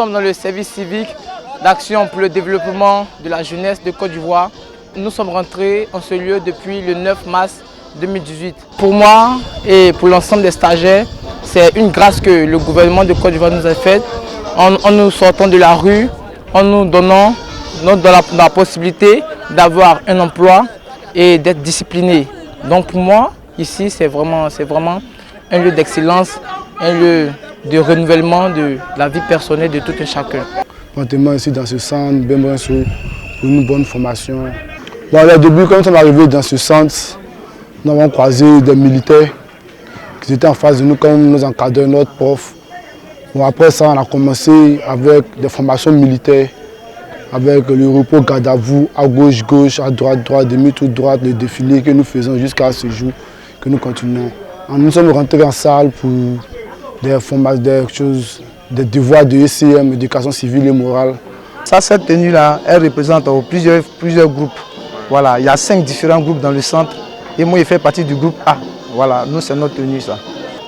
sommes dans le service civique d'action pour le développement de la jeunesse de Côte d'Ivoire. Nous sommes rentrés en ce lieu depuis le 9 mars 2018. Pour moi et pour l'ensemble des stagiaires, c'est une grâce que le gouvernement de Côte d'Ivoire nous a faite en nous sortant de la rue, en nous donnant la possibilité d'avoir un emploi et d'être discipliné. Donc pour moi, ici, c'est vraiment un lieu d'excellence, un lieu de renouvellement de la vie personnelle de tout un chacun. Maintenant ici dans ce centre, Bembrenso, pour une bonne formation. Bon, au début, quand nous sommes arrivés dans ce centre, nous avons croisé des militaires qui étaient en face de nous comme nos encadreurs, notre prof. Bon, après ça, on a commencé avec des formations militaires, avec le repos garde à vous, à gauche, à droite, demi-tour droite, le défilé que nous faisons jusqu'à ce jour, que nous continuons. Nous sommes rentrés en salle pour des devoirs de ECM, éducation civile et morale. Cette tenue-là, elle représente plusieurs groupes. Voilà, il y a 5 différents groupes dans le centre et moi, je fais partie du groupe A. Voilà, nous, c'est notre tenue, ça.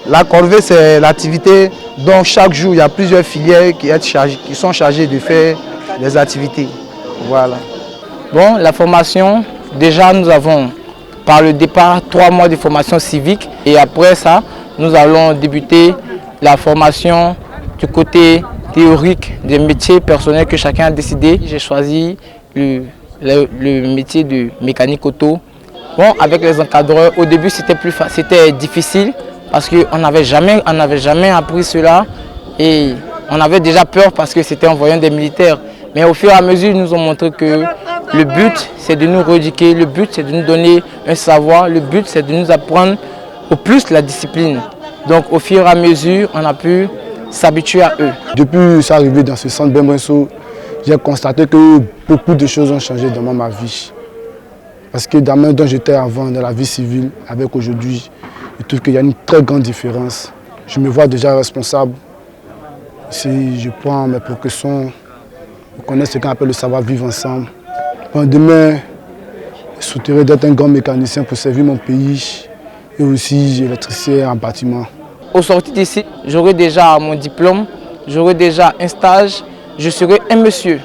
La corvée, c'est l'activité dont chaque jour, il y a plusieurs filières qui sont chargées de faire des activités. Voilà. Bon, la formation, déjà, nous avons par le départ 3 mois de formation civique et après ça, nous allons débuter la formation du côté théorique des métiers personnels que chacun a décidé. J'ai choisi le métier de mécanique auto. Bon, avec les encadreurs, au début c'était difficile parce qu'on n'avait jamais appris cela et on avait déjà peur parce que c'était en voyant des militaires. Mais au fur et à mesure, ils nous ont montré que le but c'est de nous rééduquer, le but c'est de nous donner un savoir, le but c'est de nous apprendre au plus la discipline. Donc au fur et à mesure, on a pu s'habituer à eux. Depuis sa arrivée dans ce centre Bembrenso, j'ai constaté que beaucoup de choses ont changé dans ma vie. Parce que dans dont j'étais avant, dans la vie civile, avec aujourd'hui, je trouve qu'il y a une très grande différence. Je me vois déjà responsable. Si je prends mes précautions, je connais ce qu'on appelle le savoir-vivre ensemble. Demain, je souhaiterais d'être un grand mécanicien pour servir mon pays et aussi électricien en bâtiment. Au sortir d'ici, j'aurai déjà mon diplôme, j'aurai déjà un stage, je serai un monsieur.